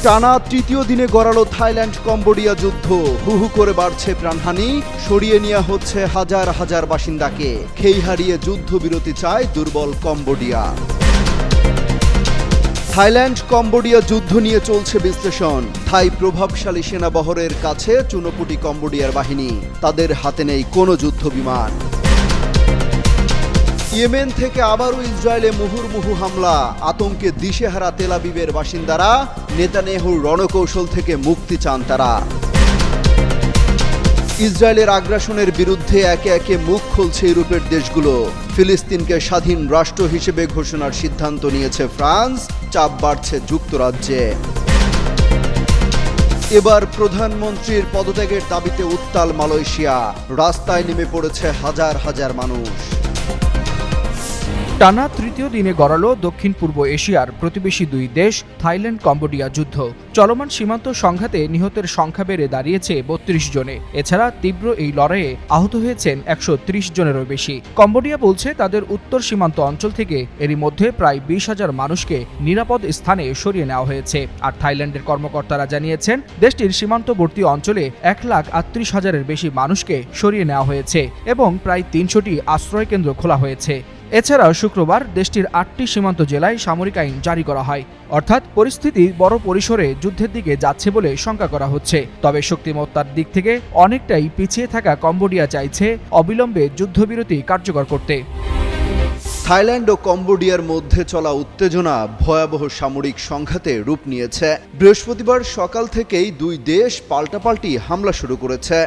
টানা তৃতীয় দিনে গড়ালো থাইল্যান্ড কম্বোডিয়া যুদ্ধ। হু হু করে বাড়ছে প্রাণহানি, সরিয়ে নেওয়া হচ্ছে হাজার হাজার বাসিন্দাকে। খেই হারিয়ে যুদ্ধবিরতি চায় দুর্বল কম্বোডিয়া। থাইল্যান্ড কম্বোডিয়া যুদ্ধ নিয়ে চলছে বিশ্লেষণ। থাই প্রভাবশালী সেনাবহরের কাছে চুনোপুটি কম্বোডিয়ার বাহিনী, তাদের হাতে নেই কোনো যুদ্ধ বিমান। ইয়েমেন থেকে আবারও ইসরায়েলে মুহুর্মুহু হামলা, আতঙ্কে দিশেহারা তেল আবিবের বাসিন্দারা। নেতানিয়াহুর রণকৌশল থেকে মুক্তি চান তারা। ইসরায়েলের আগ্রাসনের বিরুদ্ধে একে একে মুখ খুলছে ইউরোপের দেশগুলো। ফিলিস্তিনকে স্বাধীন রাষ্ট্র হিসেবে ঘোষণার সিদ্ধান্ত নিয়েছে ফ্রান্স, চাপ বাড়ছে যুক্তরাজ্যে। এবার প্রধানমন্ত্রীর পদত্যাগের দাবিতে উত্তাল মালয়েশিয়া, রাস্তায় নেমে পড়েছে হাজার হাজার মানুষ। টানা তৃতীয় দিনে গড়ালো দক্ষিণ পূর্ব এশিয়ার প্রতিবেশী দুই দেশ থাইল্যান্ড কম্বোডিয়া যুদ্ধ। চলমান সীমান্ত সংঘাতে নিহতের সংখ্যা বেড়ে দাঁড়িয়েছে ৩২ জনে। এছাড়া তীব্র এই লড়াইয়ে আহত হয়েছেন ১৩০ জনেরও বেশি। কম্বোডিয়া বলছে তাদের উত্তর সীমান্ত অঞ্চল থেকে এরই মধ্যে প্রায় ২০,০০০ মানুষকে নিরাপদ স্থানে সরিয়ে নেওয়া হয়েছে। আর থাইল্যান্ডের কর্মকর্তারা জানিয়েছেন দেশটির সীমান্তবর্তী অঞ্চলে ১,৩৮,০০০-এর বেশি মানুষকে সরিয়ে নেওয়া হয়েছে এবং প্রায় ৩০০টি আশ্রয়কেন্দ্র খোলা হয়েছে। এছাড়াও শুক্রবার দেশটির ৮টি সীমান্ত জেলায় সামরিক আইন জারি করা হয়। অর্থাৎ পরিস্থিতি বড় পরিসরে যুদ্ধের দিকে যাচ্ছে বলে শঙ্কা করা হচ্ছে। তবে শক্তিমত্তার দিক থেকে অনেকটাই পিছিয়ে থাকা কম্বোডিয়া চাইছে অবিলম্বে যুদ্ধবিরতি কার্যকর করতে। থাইল্যান্ড ও কম্বোডিয়ার মধ্যে চলা উত্তেজনা ভয়াবহ সামরিক সংঘাতে রূপ নিয়েছে। বৃহস্পতিবার সকাল থেকেই দুই দেশ পাল্টাপাল্টি হামলা শুরু করেছে।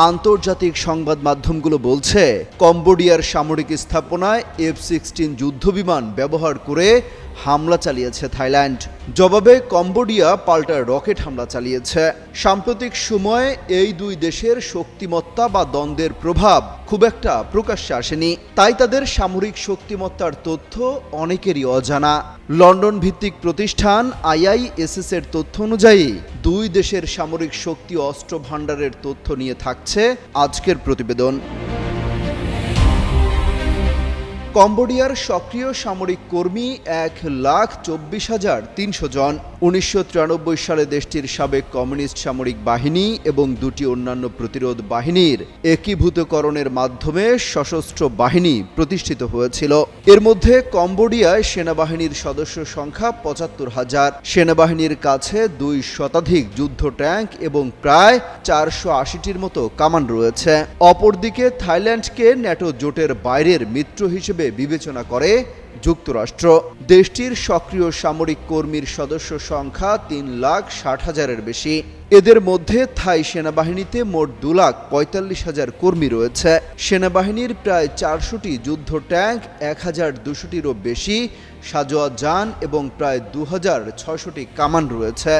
আন্তর্জাতিক সংবাদ মাধ্যমগুলো বলছে কম্বোডিয়ার সামরিক স্থাপনায় F-16 যুদ্ধবিমান ব্যবহার করে হামলা চালিয়েছে থাইল্যান্ড। জবাবে কম্বোডিয়া পাল্টা রকেট হামলা চালিয়েছে। সাম্প্রতিক সময়ে এই দুই দেশের শক্তিমত্তা বা দ্বন্দ্বের প্রভাব খুব একটা প্রকাশ্যে আসেনি, তাই তাদের সামরিক শক্তিমত্তার তথ্য অনেকেরই অজানা। লন্ডন ভিত্তিক প্রতিষ্ঠান IISS এর তথ্য অনুযায়ী দুই দেশের সামরিক শক্তি অস্ত্র ভাণ্ডারের তথ্য নিয়ে থাকছে আজকের প্রতিবেদন। কম্বোডিয়ার সক্রিয় সামরিক কর্মী ১,২৪,৩০০ জন। ১৯৯৩ সালে দেশটির সাবেক কমিউনিস্ট সামরিক বাহিনী এবং দুটি অন্যান্য প্রতিরোধ বাহিনীর একীভূতকরণের মাধ্যমে সশস্ত্র বাহিনী প্রতিষ্ঠিত হয়েছিল। এর মধ্যে কম্বোডিয়ায় সেনাবাহিনীর সদস্য সংখ্যা ৭৫,০০০। সেনাবাহিনীর কাছে ২ শতাধিক যুদ্ধ ট্যাঙ্ক এবং প্রায় ৪৮০টির মতো কামান রয়েছে। অপরদিকে থাইল্যান্ডকে ন্যাটো জোটের বাইরের মিত্র হিসেবে বিবেচনা করে যুক্তরাষ্ট্র। দেশটির সক্রিয় সামরিক কর্মীর সদস্য সংখ্যা ৩,৬০,০০০-এর বেশি। এদের মধ্যে থাই সেনাবাহিনীতে মোট ২,৪৫,০০০ কর্মী রয়েছে। সেনাবাহিনীর প্রায় ৪০০টি যুদ্ধ ট্যাঙ্ক, ১,২০০টিরও বেশি সাঁজোয়া যান এবং প্রায় ২,৬০০টি কামান রয়েছে।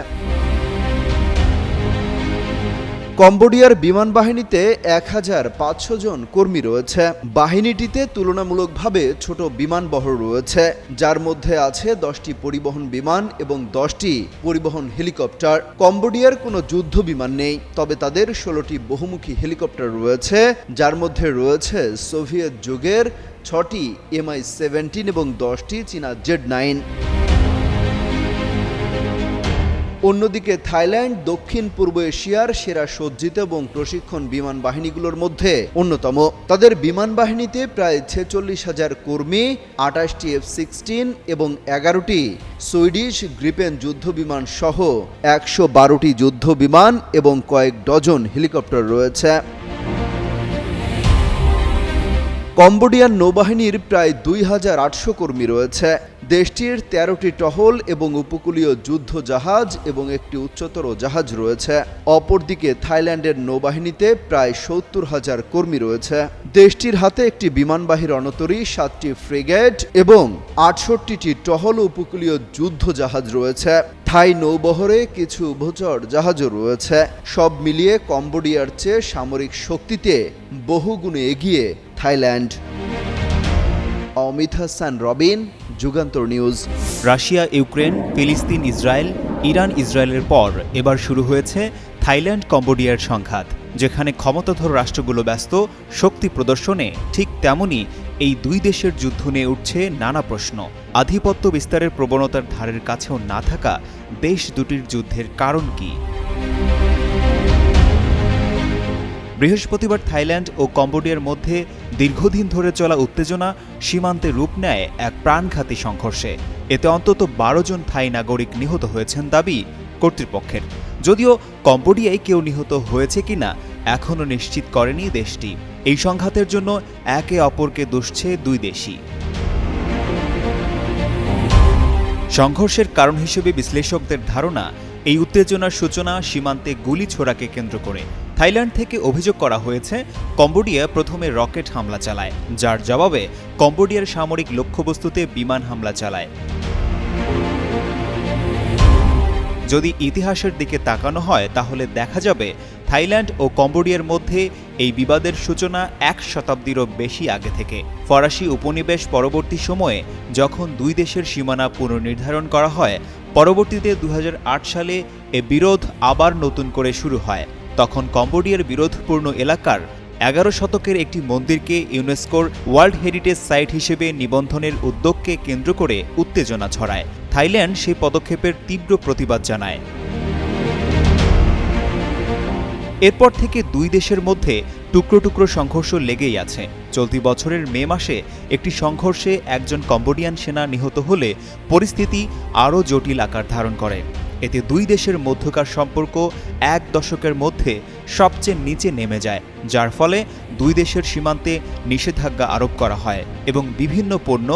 কম্বোডিয়ার বিমান বাহিনীতে ১,৫০০ জন কর্মী রয়েছে। বাহিনীটিতে তুলনামূলকভাবে ছোট বিমান বহর রয়েছে, যার মধ্যে আছে 10টি পরিবহন বিমান এবং 10টি পরিবহন হেলিকপ্টার। কম্বোডিয়ার কোনো যুদ্ধ বিমান নেই, তবে তাদের 16টি বহুমুখী হেলিকপ্টার রয়েছে, যার মধ্যে রয়েছে সোভিয়েত যুগের 6টি Mi-17 এবং 10টি চীনা Z9। অন্যদিকে থাইল্যান্ড দক্ষিণ পূর্ব এশিয়ার সেরা সজ্জিত এবং প্রশিক্ষণ বিমান বাহিনীগুলোর মধ্যে অন্যতম। তাদের বিমান বাহিনীতে প্রায় 46,০০০ কর্মী, 28টি F-16 এবং 11টি সুইডিশ গ্রিপেন যুদ্ধ বিমান সহ 112টি যুদ্ধ বিমান এবং কয়েক ডজন হেলিকপ্টার রয়েছে। কম্বোডিয়ান নৌবাহিনীর প্রায় 2,800 কর্মী রয়েছে। দেশটির 13টি টহল এবং উপকূলীয় যুদ্ধ জাহাজ এবং একটি উচ্চতর জাহাজ রয়েছে। অপরদিকে থাইল্যান্ডের নৌবাহিনীতে প্রায় 70,000 কর্মী রয়েছে। দেশটির হাতে একটি বিমানবাহী রণতরী, 7টি ফ্রিগেট এবং 68টি টহল উপকূলীয় যুদ্ধ জাহাজ রয়েছে। থাই নৌবহরে কিছু উভচর জাহাজও রয়েছে। সব মিলিয়ে কম্বোডিয়ার চেয়ে সামরিক শক্তিতে বহুগুণে এগিয়ে Thailand. Amit Hasan Robin, Jugantor news. Russia Ukraine, ফিলিস্তিন ইসরায়েল, ইরান ইসরায়েলের পর এবার শুরু হয়েছে থাইল্যান্ড কম্বোডিয়ার সংঘাত। যেখানে ক্ষমতাধর রাষ্ট্রগুলো ব্যস্ত শক্তি প্রদর্শনে, ঠিক তেমনই এই দুই দেশের যুদ্ধ নিয়ে উঠছে নানা প্রশ্ন। আধিপত্য বিস্তারের প্রবণতার ধারের কাছেও না থাকা দেশ দুটির যুদ্ধের কারণ কি? বৃহস্পতিবার থাইল্যান্ড ও কম্বোডিয়ার মধ্যে দীর্ঘদিন ধরে চলা উত্তেজনা সীমান্তে রূপ নেয় এক প্রাণঘাতী সংঘর্ষে। এতে অন্তত 12 জন থাই নাগরিক নিহত হয়েছেন দাবি কর্তৃপক্ষের। যদিও কম্বোডিয়ায় কেউ নিহত হয়েছে কিনা এখনও নিশ্চিত করেনি দেশটি। এই সংঘাতের জন্য একে অপরকে দুষছে দুই দেশই। সংঘর্ষের কারণ হিসেবে বিশ্লেষকদের ধারণা, এই উত্তেজনার সূচনা সীমান্তে গুলি ছোড়াকে কেন্দ্র করে। থাইল্যান্ড থেকে অভিযোগ করা হয়েছে কম্বোডিয়া প্রথমে রকেট হামলা চালায়, যার জবাবে কম্বোডিয়ার সামরিক লক্ষ্যবস্তুতে বিমান হামলা চালায়। যদি ইতিহাসের দিকে তাকানো হয় তাহলে দেখা যাবে থাইল্যান্ড ও কম্বোডিয়ার মধ্যে এই বিবাদের সূচনা 1 শতাব্দীরও বেশি আগে থেকে। ফরাসি উপনিবেশ পরবর্তী সময়ে যখন দুই দেশের সীমানা পুনর্নির্ধারণ করা হয়, পরবর্তীতে 2008 সালে এ বিরোধ আবার নতুন করে শুরু হয়। তখন কম্বোডিয়ার বিরোধপূর্ণ এলাকার 11 শতকের একটি মন্দিরকে ইউনেস্কোর ওয়ার্ল্ড হেরিটেজ সাইট হিসেবে নিবন্ধনের উদ্যোগকে কেন্দ্র করে উত্তেজনা ছড়ায়। থাইল্যান্ড সেই পদক্ষেপের তীব্র প্রতিবাদ জানায়। এরপর থেকে দুই দেশের মধ্যে টুকরো টুকরো সংঘর্ষ লেগেই আছে। চলতি বছরের মে মাসে একটি সংঘর্ষে একজন কম্বোডিয়ান সেনা নিহত হলে পরিস্থিতি আরও জটিল আকার ধারণ করে। এতে দুই দেশের মধ্যকার সম্পর্ক 1 দশকের মধ্যে সবচেয়ে নিচে নেমে যায়, যার ফলে দুই দেশের সীমান্তে নিষেধাজ্ঞা আরোপ করা হয় এবং বিভিন্ন পণ্য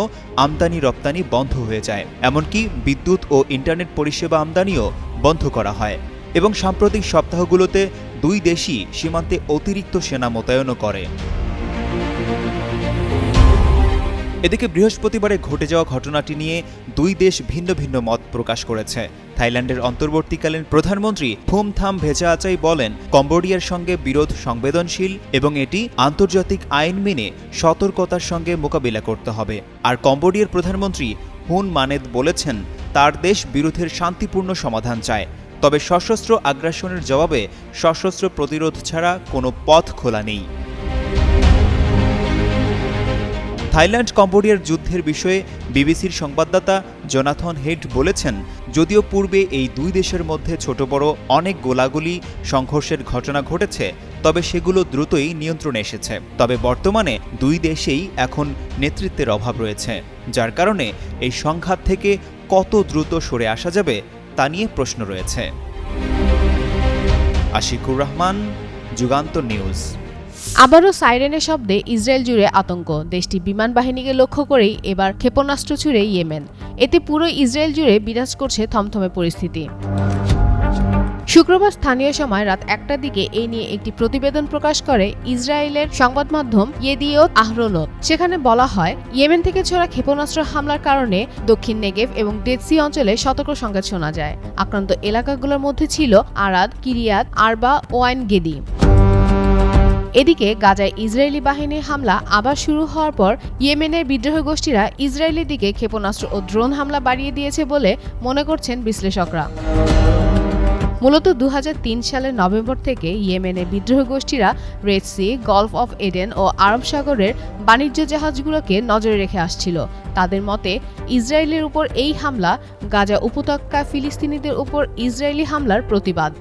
আমদানি রপ্তানি বন্ধ হয়ে যায়। এমনকি বিদ্যুৎ ও ইন্টারনেট পরিষেবা আমদানিও বন্ধ করা হয় এবং সাম্প্রতিক সপ্তাহগুলোতে দুই দেশই সীমান্তে অতিরিক্ত সেনা মোতায়েনও করে। এদিকে বৃহস্পতিবারে ঘটে যাওয়া ঘটনাটি নিয়ে দুই দেশ ভিন্ন ভিন্ন মত প্রকাশ করেছে। থাইল্যান্ডের অন্তর্বর্তীকালীন প্রধানমন্ত্রী ফুমথাম ভেচাআচাই বলেন, কম্বোডিয়ার সঙ্গে বিরোধ সংবেদনশীল এবং এটি আন্তর্জাতিক আইন মেনে সতর্কতার সঙ্গে মোকাবিলা করতে হবে। আর কম্বোডিয়ার প্রধানমন্ত্রী হুন মানেত বলেছেন, তার দেশ বিরোধের শান্তিপূর্ণ সমাধান চায়, তবে সশস্ত্র আগ্রাসনের জবাবে সশস্ত্র প্রতিরোধ ছাড়া কোনো পথ খোলা নেই। থাইল্যান্ড কম্বোডিয়ার যুদ্ধের বিষয়ে বিবিসির সংবাদদাতা জোনাথন হেড বলেছেন, যদিও পূর্বে এই দুই দেশের মধ্যে ছোট বড় অনেক গোলাগুলি সংঘর্ষের ঘটনা ঘটেছে, তবে সেগুলো দ্রুতই নিয়ন্ত্রণে এসেছে। তবে বর্তমানে দুই দেশেই এখন নেতৃত্বের অভাব রয়েছে, যার কারণে এই সংঘাত থেকে কত দ্রুত সরে আসা যাবে তা নিয়ে প্রশ্ন রয়েছে। আশিকুর রহমান, যুগান্তর নিউজ। আবারও সাইরেনের শব্দে ইসরায়েল জুড়ে আতঙ্ক। দেশটি বিমান বাহিনীকে লক্ষ্য করেই এবার ক্ষেপণাস্ত্র ছুড়ে ইয়েমেন। এতে পুরো ইসরায়েল জুড়ে বিরাজ করছে থমথমে পরিস্থিতি। শুক্রবার স্থানীয় সময় রাত 1টার দিকে এই নিয়ে একটি প্রতিবেদন প্রকাশ করে ইসরায়েলের সংবাদ মাধ্যম ইয়েদিওত আহরোনোত। সেখানে বলা হয়, ইয়েমেন থেকে ছোড়া ক্ষেপণাস্ত্র হামলার কারণে দক্ষিণ নেগেভ এবং ডেড সি অঞ্চলে সতর্ক সংকেত শোনা যায়। আক্রান্ত এলাকাগুলোর মধ্যে ছিল আরাদ, কিরিয়াত আরবা ও আইন গেদি। এদিকে গাজায় ইসরায়েলি বাহিনীর হামলা আবার শুরু হওয়ার পর ইয়েমেনের বিদ্রোহী গোষ্ঠীরা ইসরায়েলের দিকে ক্ষেপণাস্ত্র ও ড্রোন হামলা বাড়িয়ে দিয়েছে বলে মনে করছেন বিশ্লেষকরা। মূলত 2003 সালের নভেম্বর থেকে ইয়েমেনের বিদ্রোহী গোষ্ঠীরা Red Sea, Gulf of Aden ও আরব সাগরের বাণিজ্য জাহাজগুলোকে নজরে রেখে আসছিল। তাদের মতে, ইসরায়েলের উপর এই হামলা গাজা উপত্যকা ফিলিস্তিনিদের উপর ইসরায়েলি হামলার প্রতিবাদ।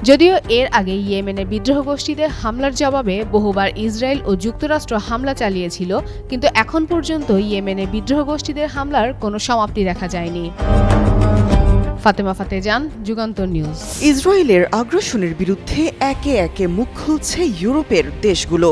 যদিও এর আগে ইয়েমেনের বিদ্রোহ গোষ্ঠীদের হামলার জবাবে বহুবার ইসরায়েল ও যুক্তরাষ্ট্র হামলা চালিয়েছিল, কিন্তু এখন পর্যন্ত ইয়েমেনের বিদ্রোহ গোষ্ঠীদের হামলার কোনো সমাপ্তি দেখা যায়নি। ফাতেমা ফাতেজান, যুগান্তর নিউজ। ইসরায়েলের আগ্রাসনের বিরুদ্ধে একে একে মুখ খুলছে ইউরোপের দেশগুলো।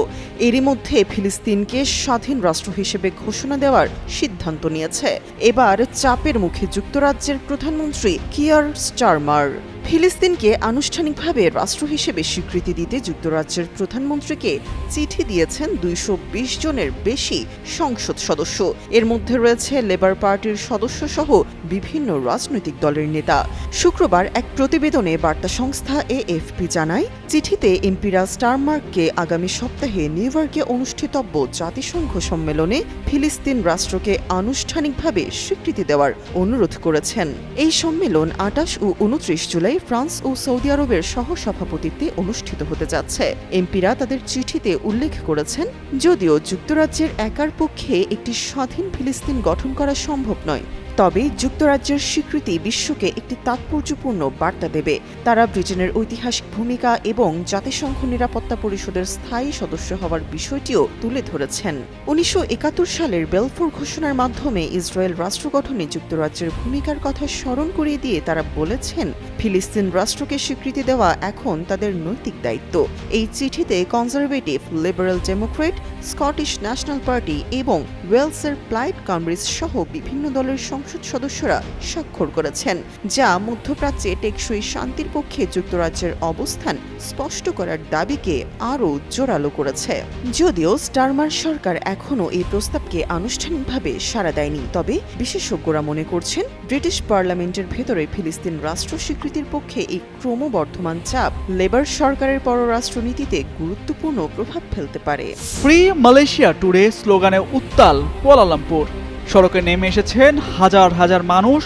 এরই মধ্যে ফিলিস্তিনকে স্বাধীন রাষ্ট্র হিসেবে ঘোষণা দেওয়ার সিদ্ধান্ত নিয়েছে। এবার চাপের মুখে যুক্তরাজ্যের প্রধানমন্ত্রী কিয়ার স্টারমার। ফিলিস্তিনকে আনুষ্ঠানিকভাবে রাষ্ট্র হিসেবে স্বীকৃতি দিতে যুক্তরাজ্যের প্রধানমন্ত্রীকে চিঠি দিয়েছেন 220 জনের বেশি সংসদ সদস্য। এর মধ্যে রয়েছে লেবার পার্টির সদস্য সহ বিভিন্ন রাজনৈতিক দলের নেতা। শুক্রবার এক প্রতিবেদনে বার্তা সংস্থা এএফপি জানায়, চিঠিতে এমপিরা স্টারমার্ককে আগামী সপ্তাহে নিউ ইয়র্কে অনুষ্ঠিতব্য জাতিসংঘ সম্মেলনে ফিলিস্তিন রাষ্ট্রকে আনুষ্ঠানিকভাবে স্বীকৃতি দেওয়ার অনুরোধ করেছেন। এই সম্মেলন 28 ও 29 জুলাই দুবাই, ফ্রান্স ও সৌদি আরবের সহ সভাপতিত্বে অনুষ্ঠিত হতে যাচ্ছে। এমপিরা তাদের চিঠিতে উল্লেখ করেছেন, যদিও যুক্তরাজ্যের একার পক্ষে একটি স্বাধীন ফিলিস্তিন গঠন করা সম্ভব নয়, তবে যুক্তরাজ্যের স্বীকৃতি বিশ্বকে একটি তাৎপর্যপূর্ণ বার্তা দেবে। তারা ব্রিটেনের ঐতিহাসিক ভূমিকা এবং জাতিসংঘ নিরাপত্তা পরিষদের স্থায়ী সদস্য হওয়ার বিষয়টিও তুলে ধরেছেন। 1971 সালের বেলফোর ঘোষণার মাধ্যমে ইসরায়েল রাষ্ট্র গঠনে যুক্তরাজ্যের ভূমিকার কথা স্মরণ করিয়ে দিয়ে তারা বলেছেন, ফিলিস্তিন রাষ্ট্রকে স্বীকৃতি দেওয়া এখন তাদের নৈতিক দায়িত্ব। এই চিঠিতে conservative, liberal Democrat, Scottish national party এবং ওয়েলসের প্লাইড কামব্রিজ সহ বিভিন্ন দলের সংসদ সদস্যরা স্বাক্ষর করেছেন, যা মধ্যপ্রাচ্যে টেকসই শান্তির পক্ষে যুক্তরাজ্যের অবস্থান স্পষ্ট করার দাবিকে আরও জোরালো করেছে। যদিও স্টারমার সরকার এখনও এই প্রস্তাবকে আনুষ্ঠানিকভাবে সাড়া দেয়নি, তবে বিশেষজ্ঞরা মনে করছেন ব্রিটিশ পার্লামেন্টের ভেতরে ফিলিস্তিন রাষ্ট্র স্বীকৃতির পক্ষে এই ক্রমবর্ধমান চাপ লেবার সরকারের পররাষ্ট্রনীতিতে গুরুত্বপূর্ণ প্রভাব ফেলতে পারে। ফ্রি মালয়েশিয়া টুডে স্লোগানে উত্তাল কুয়ালালামপুর। সড়কে নেমে এসেছেন হাজার হাজার মানুষ,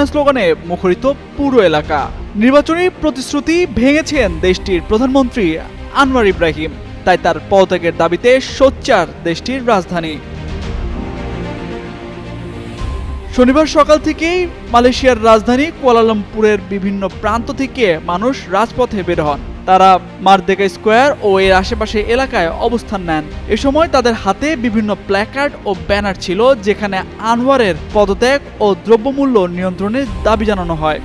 স্লোগানে মুখরিত পুরো এলাকা। নির্বাচনী প্রতিশ্রুতি ভেঙেছেন দেশটির প্রধানমন্ত্রী আনোয়ার ইব্রাহিম, তাই তার পদত্যাগের দাবিতে সোচ্চার দেশটির রাজধানী। শনিবার সকাল থেকেই মালয়েশিয়ার রাজধানী কুয়ালালামপুরের বিভিন্ন প্রান্ত থেকে মানুষ রাজপথে বের হন। তারা মারদেকা স্কোয়ার ও এর আশেপাশে এলাকায় অবস্থান নেন। এ সময় তাদের হাতে বিভিন্ন প্ল্যাকার্ড ও ব্যানার ছিল, যেখানে আনোয়ারের পদত্যাগ ও দ্রব্যমূল্য নিয়ন্ত্রণের দাবি জানানো হয়।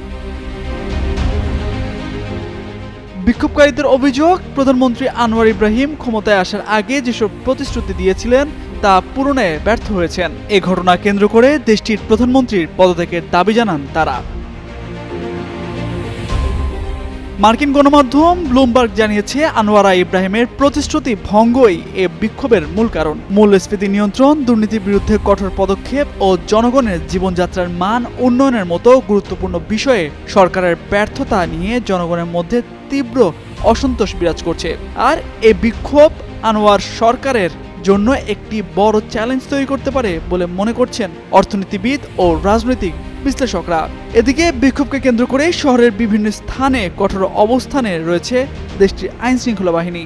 বিক্ষোভকারীদের অভিযোগ, প্রধানমন্ত্রী আনোয়ার ইব্রাহিম ক্ষমতায় আসার আগে যেসব প্রতিশ্রুতি দিয়েছিলেন তা পূরণে ব্যর্থ হয়েছেন। এ ঘটনা কেন্দ্র করে দেশটির প্রধানমন্ত্রীর পদত্যাগের দাবি জানান তারা। মার্কিন গণমাধ্যম ব্লুমবার্গ জানিয়েছে, আনোয়ারা ইব্রাহিমের প্রতিশ্রুতি ভঙ্গই এ বিক্ষোভের মূল কারণ। মূল্যস্ফীতি নিয়ন্ত্রণ, দুর্নীতির বিরুদ্ধে কঠোর পদক্ষেপ ও জনগণের জীবনযাত্রার মান উন্নয়নের মতো গুরুত্বপূর্ণ বিষয়ে সরকারের ব্যর্থতা নিয়ে জনগণের মধ্যে তীব্র অসন্তোষ বিরাজ করছে। আর এ বিক্ষোভ আনোয়ার সরকারের জন্য একটি বড় চ্যালেঞ্জ তৈরি করতে পারে বলে মনে করছেন অর্থনীতিবিদ ও রাজনৈতিক বিশ্লেষকরা। এদিকে বিক্ষোভকে কেন্দ্র করে শহরের বিভিন্ন স্থানে কঠোর অবস্থানে রয়েছে দেশটির আইনশৃঙ্খলা বাহিনী।